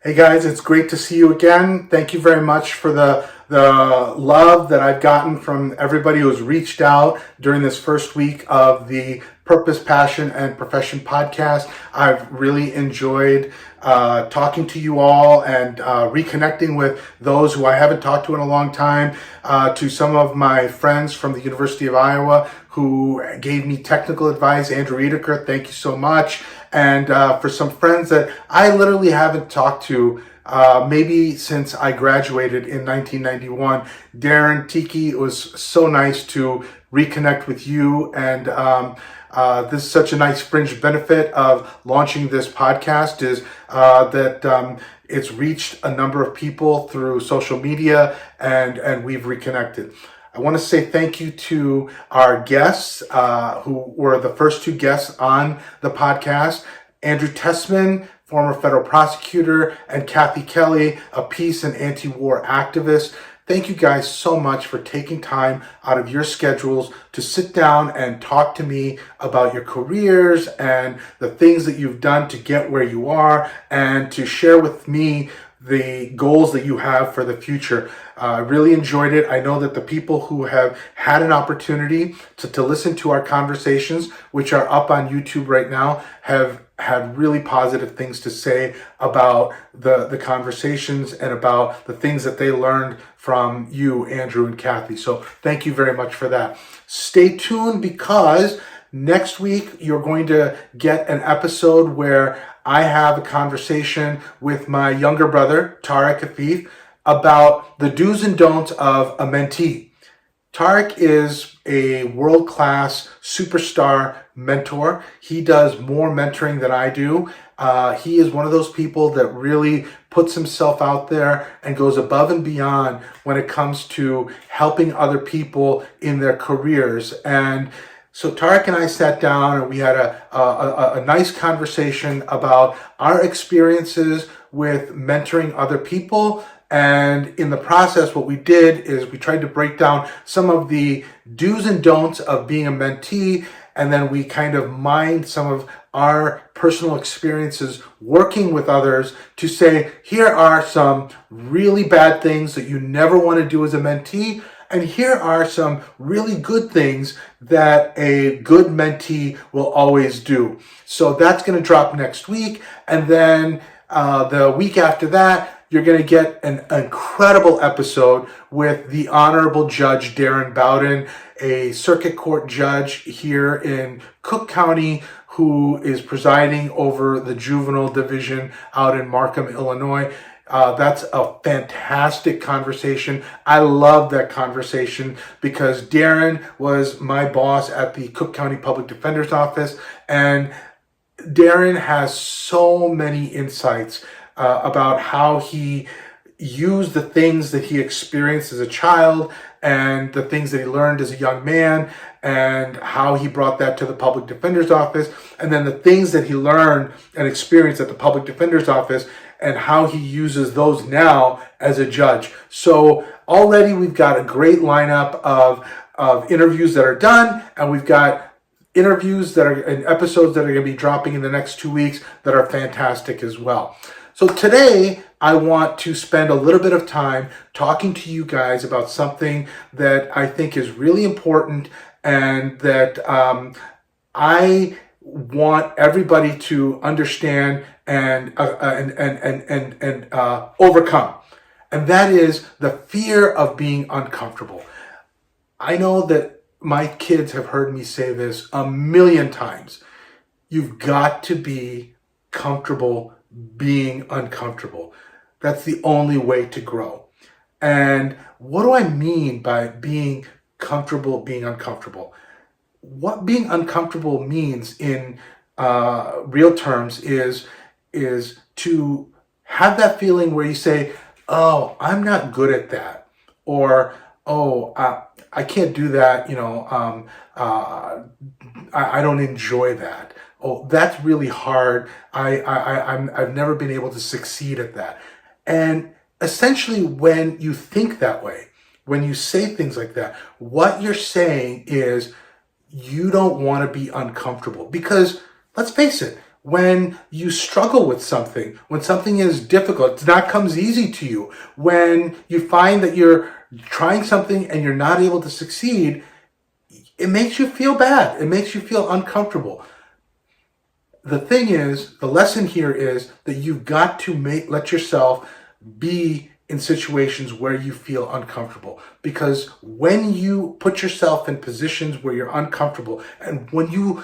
Hey guys, it's great to see you again. Thank you very much for the love that I've gotten from everybody who's reached out during this first week of the Purpose, Passion, and Profession podcast. I've really enjoyed talking to you all and reconnecting with those who I haven't talked to in a long time, to some of my friends from the University of Iowa who gave me technical advice. Andrew Edeker, thank you so much. And for some friends that I literally haven't talked to maybe since I graduated in 1991. Darren, Tiki, it was so nice to reconnect with you. And this is such a nice fringe benefit of launching this podcast is that it's reached a number of people through social media and we've reconnected. I want to say thank you to our guests who were the first two guests on the podcast. Andrew Tessman, former federal prosecutor, and Kathy Kelly, a peace and anti-war activist. Thank you guys so much for taking time out of your schedules to sit down and talk to me about your careers and the things that you've done to get where you are and to share with me the goals that you have for the future. I really enjoyed it. I know that the people who have had an opportunity to listen to our conversations, which are up on YouTube right now, have had really positive things to say about the conversations and about the things that they learned from you, Andrew and Kathy. So thank you very much for that. Stay tuned because next week you're going to get an episode where I have a conversation with my younger brother, Junaid Afeef, about the do's and don'ts of a mentee. Tarek is a world-class superstar mentor. He does more mentoring than I do. He is one of those people that really puts himself out there and goes above and beyond when it comes to helping other people in their careers. And so Tarek and I sat down and we had a nice conversation about our experiences with mentoring other people. And in the process, what we did is we tried to break down some of the do's and don'ts of being a mentee. And then we kind of mined some of our personal experiences working with others to say, here are some really bad things that you never want to do as a mentee. And here are some really good things that a good mentee will always do. So that's going to drop next week. And then the week after that, you're going to get an incredible episode with the Honorable Judge Darren Bowden, a circuit court judge here in Cook County who is presiding over the juvenile division out in Markham, Illinois. That's a fantastic conversation. I love that conversation because Darren was my boss at the Cook County Public Defender's Office, and Darren has so many insights about how he used the things that he experienced as a child and the things that he learned as a young man and how he brought that to the public defender's office, and then the things that he learned and experienced at the public defender's office and how he uses those now as a judge. So already we've got a great lineup of interviews that are done, and we've got interviews that are in episodes that are going to be dropping in the next 2 weeks that are fantastic as well. So today, I want to spend a little bit of time talking to you guys about something that I think is really important and that I want everybody to understand and overcome. And that is the fear of being uncomfortable. I know that my kids have heard me say this a million times. You've got to be comfortable being uncomfortable. That's the only way to grow. And what do I mean by being comfortable being uncomfortable? What being uncomfortable means in real terms is to have that feeling where you say, oh, I'm not good at that, or oh, I can't do that, I don't enjoy that. Oh, that's really hard. I've never been able to succeed at that. And essentially, when you think that way, when you say things like that, what you're saying is you don't want to be uncomfortable. Because let's face it, when you struggle with something, when something is difficult, it's not comes easy to you, when you find that you're trying something and you're not able to succeed, it makes you feel bad. It makes you feel uncomfortable. The thing is, the lesson here is that you've got to let yourself be in situations where you feel uncomfortable. Because when you put yourself in positions where you're uncomfortable, and when you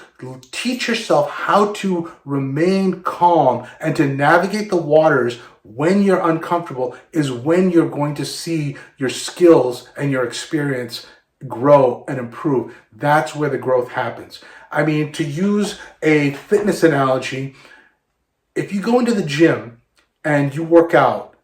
teach yourself how to remain calm and to navigate the waters when you're uncomfortable, is when you're going to see your skills and your experience grow and improve. That's where the growth happens. I mean, to use a fitness analogy, if you go into the gym and you work out,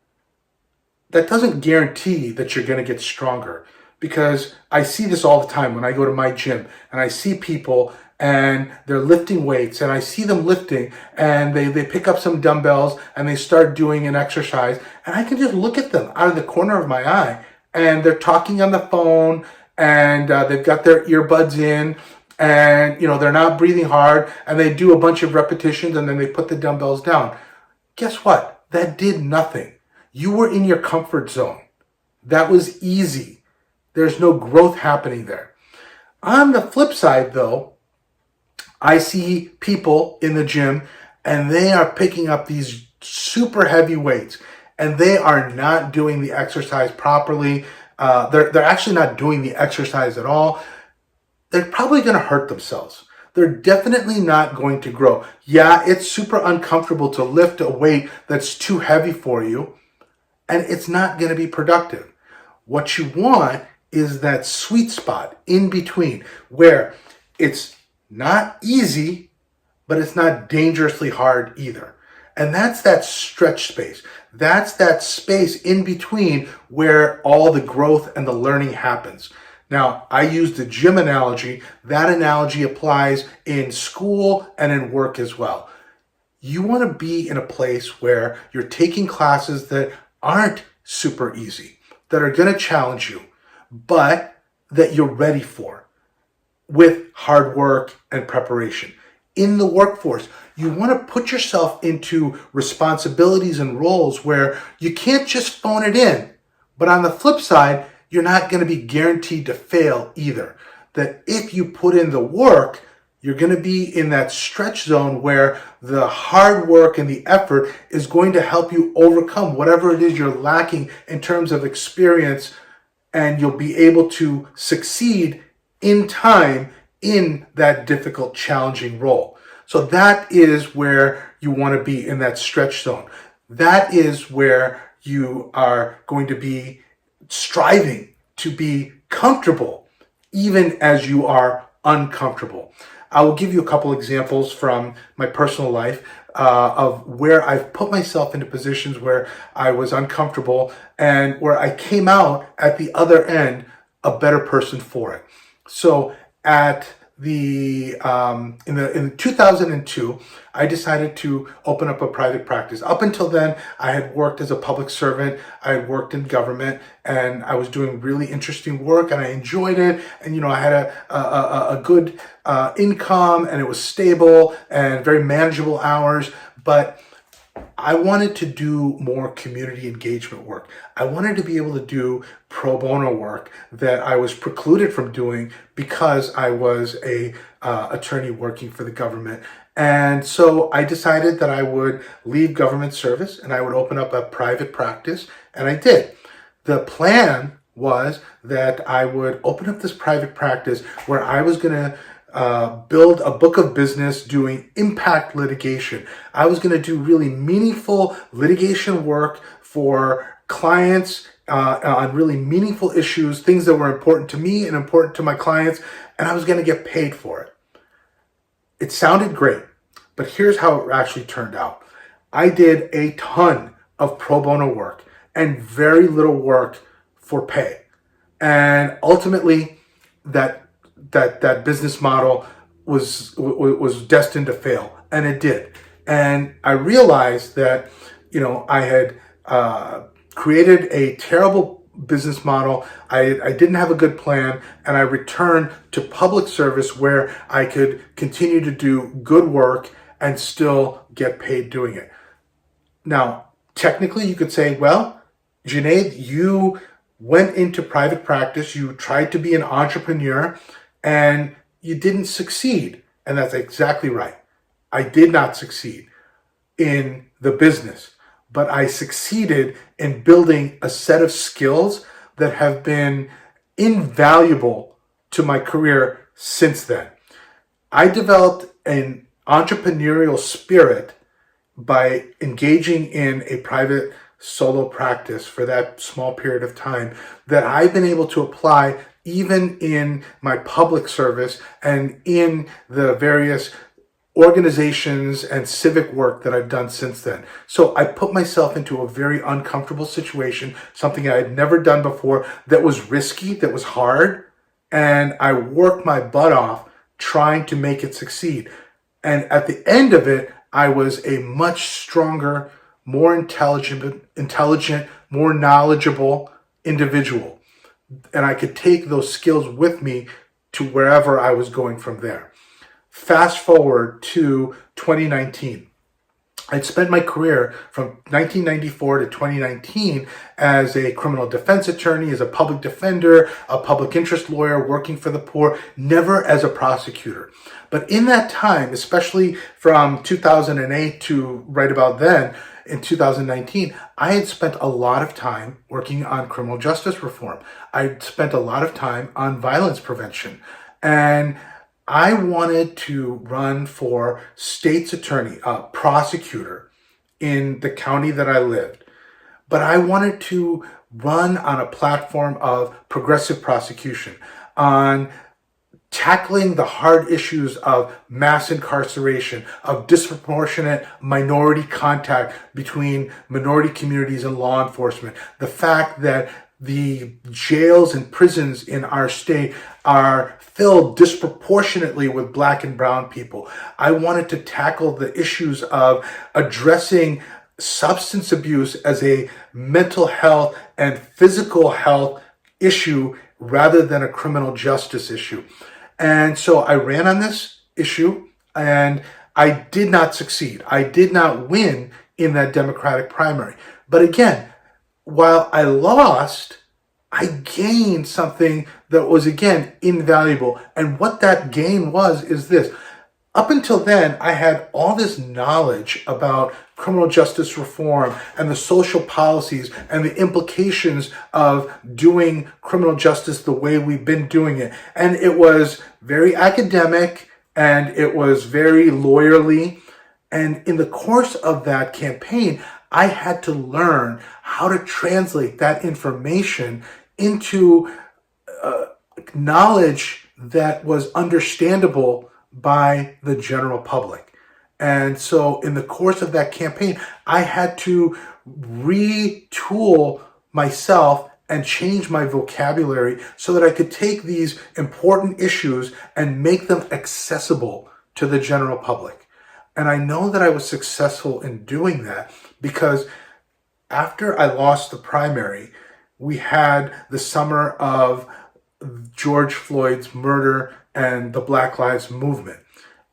that doesn't guarantee that you're going to get stronger. Because I see this all the time when I go to my gym and I see people and they're lifting weights, and I see them lifting and they pick up some dumbbells and they start doing an exercise, and I can just look at them out of the corner of my eye, and they're talking on the phone, and they've got their earbuds in, and they're not breathing hard, and they do a bunch of repetitions and then they put the dumbbells down. Guess what? That did nothing. You were in your comfort zone. That was easy. There's no growth happening there. On the flip side, though, I see people in the gym and they are picking up these super heavy weights and they are not doing the exercise properly. They're actually not doing the exercise at all. They're probably going to hurt themselves. They're definitely not going to grow. Yeah, it's super uncomfortable to lift a weight that's too heavy for you, and it's not going to be productive. What you want is that sweet spot in between where it's not easy, but it's not dangerously hard either. And that's that stretch space. That's that space in between where all the growth and the learning happens. Now, I use the gym analogy. That analogy applies in school and in work as well. You want to be in a place where you're taking classes that aren't super easy, that are going to challenge you, but that you're ready for with hard work and preparation. In the workforce, you want to put yourself into responsibilities and roles where you can't just phone it in, but on the flip side, you're not going to be guaranteed to fail either. That if you put in the work, you're going to be in that stretch zone where the hard work and the effort is going to help you overcome whatever it is you're lacking in terms of experience, and you'll be able to succeed in time in that difficult, challenging role. So that is where you want to be, in that stretch zone. That is where you are going to be striving to be comfortable, even as you are uncomfortable. I will give you a couple examples from my personal life of where I've put myself into positions where I was uncomfortable and where I came out at the other end a better person for it. So at in 2002, I decided to open up a private practice. Up until then, I had worked as a public servant. I had worked in government, and I was doing really interesting work, and I enjoyed it. And I had a good income, and it was stable and very manageable hours. But I wanted to do more community engagement work. I wanted to be able to do pro bono work that I was precluded from doing because I was a attorney working for the government. And so I decided that I would leave government service and I would open up a private practice, and I did. The plan was that I would open up this private practice where I was going to build a book of business doing impact litigation. I was going to do really meaningful litigation work for clients on really meaningful issues, things that were important to me and important to my clients, and I was going to get paid for it. It sounded great, but here's how it actually turned out. I did a ton of pro bono work and very little work for pay. And ultimately, that business model was destined to fail, and it did. And I realized that I had created a terrible business model. I didn't have a good plan, and I returned to public service where I could continue to do good work and still get paid doing it. Now, technically, you could say, well, Junaid, you went into private practice, you tried to be an entrepreneur, and you didn't succeed. And that's exactly right. I did not succeed in the business, but I succeeded in building a set of skills that have been invaluable to my career since then. I developed an entrepreneurial spirit by engaging in a private solo practice for that small period of time that I've been able to apply even in my public service and in the various organizations and civic work that I've done since then. So I put myself into a very uncomfortable situation, something I had never done before, that was risky, that was hard, and I worked my butt off trying to make it succeed. And at the end of it, I was a much stronger, more intelligent, more knowledgeable individual. And I could take those skills with me to wherever I was going from there. Fast forward to 2019. I'd spent my career from 1994 to 2019 as a criminal defense attorney, as a public defender, a public interest lawyer working for the poor, never as a prosecutor. But in that time, especially from 2008 to right about then, in 2019, I had spent a lot of time working on criminal justice reform. I'd spent a lot of time on violence prevention. And I wanted to run for state's attorney, prosecutor in the county that I lived. But I wanted to run on a platform of progressive prosecution, on tackling the hard issues of mass incarceration, of disproportionate minority contact between minority communities and law enforcement. The fact that the jails and prisons in our state are filled disproportionately with Black and brown people. I wanted to tackle the issues of addressing substance abuse as a mental health and physical health issue rather than a criminal justice issue. And so I ran on this issue and I did not succeed. I did not win in that Democratic primary. But again, while I lost, I gained something that was, again, invaluable. And what that gain was is this. Up until then, I had all this knowledge about criminal justice reform and the social policies and the implications of doing criminal justice the way we've been doing it. And it was very academic and it was very lawyerly. And in the course of that campaign, I had to learn how to translate that information into knowledge that was understandable by the general public. And so in the course of that campaign, I had to retool myself and change my vocabulary so that I could take these important issues and make them accessible to the general public. And I know that I was successful in doing that because after I lost the primary, we had the summer of George Floyd's murder and the Black Lives Movement.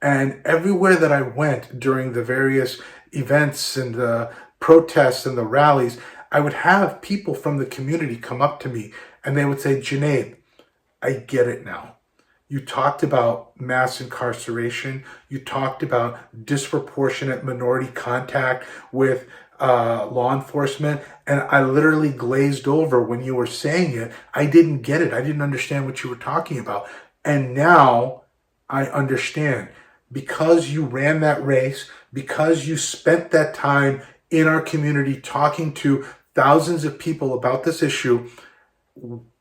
And everywhere that I went during the various events and the protests and the rallies, I would have people from the community come up to me and they would say, Junaid, I get it now. You talked about mass incarceration. You talked about disproportionate minority contact with law enforcement. And I literally glazed over when you were saying it. I didn't get it. I didn't understand what you were talking about. And now I understand. Because you ran that race, because you spent that time in our community talking to thousands of people about this issue,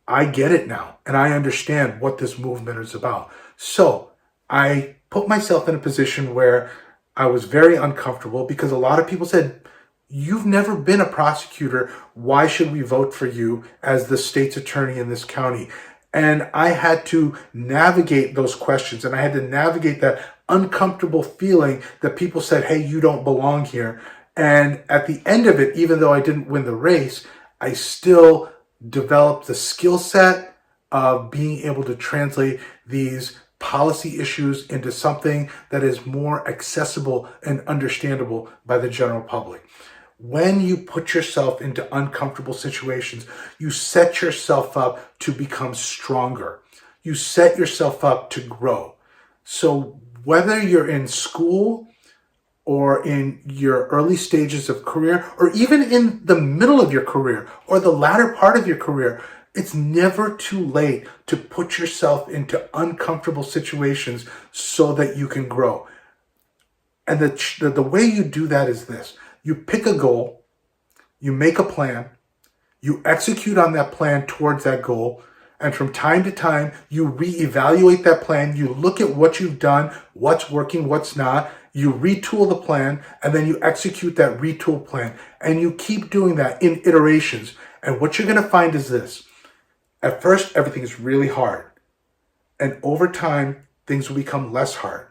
I get it now. And I understand what this movement is about. So I put myself in a position where I was very uncomfortable because a lot of people said, you've never been a prosecutor. Why should we vote for you as the state's attorney in this county? And I had to navigate those questions and I had to navigate that uncomfortable feeling that people said, hey, you don't belong here. And at the end of it, even though I didn't win the race, I still developed the skill set of being able to translate these policy issues into something that is more accessible and understandable by the general public. When you put yourself into uncomfortable situations, you set yourself up to become stronger. You set yourself up to grow. So whether you're in school or in your early stages of career, or even in the middle of your career or the latter part of your career, it's never too late to put yourself into uncomfortable situations so that you can grow. And the way you do that is this. You pick a goal, you make a plan, you execute on that plan towards that goal, and from time to time, you reevaluate that plan, you look at what you've done, what's working, what's not, you retool the plan, and then you execute that retool plan. And you keep doing that in iterations. And what you're going to find is this. At first, everything is really hard. And over time, things will become less hard.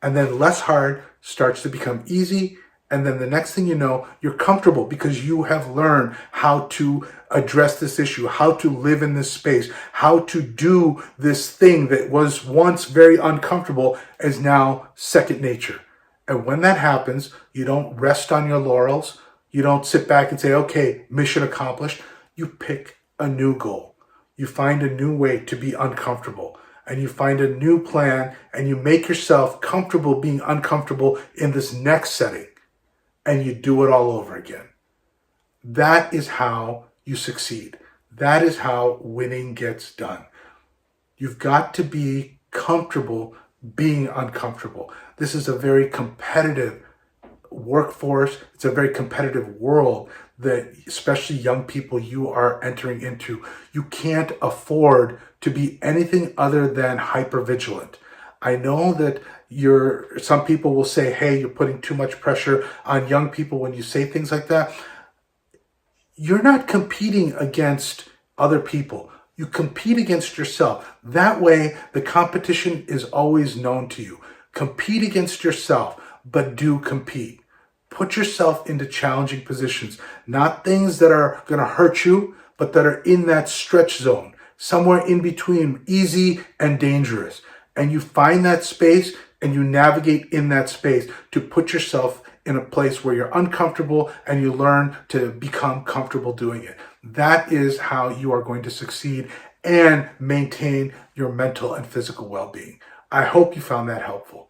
And then less hard starts to become easy. And then the next thing you know, you're comfortable because you have learned how to address this issue, how to live in this space, how to do this thing that was once very uncomfortable is now second nature. And when that happens, you don't rest on your laurels. You don't sit back and say, okay, mission accomplished. You pick a new goal. You find a new way to be uncomfortable. And you find a new plan and you make yourself comfortable being uncomfortable in this next setting. And you do it all over again. That is how you succeed. That is how winning gets done. You've got to be comfortable being uncomfortable. This is a very competitive workforce. It's a very competitive world that especially young people you are entering into. You can't afford to be anything other than hypervigilant. I know that some people will say, hey, you're putting too much pressure on young people when you say things like that. You're not competing against other people. You compete against yourself. That way, the competition is always known to you. Compete against yourself, but do compete. Put yourself into challenging positions, not things that are going to hurt you, but that are in that stretch zone, somewhere in between easy and dangerous. And you find that space and you navigate in that space to put yourself in a place where you're uncomfortable and you learn to become comfortable doing it. That is how you are going to succeed and maintain your mental and physical well-being. I hope you found that helpful.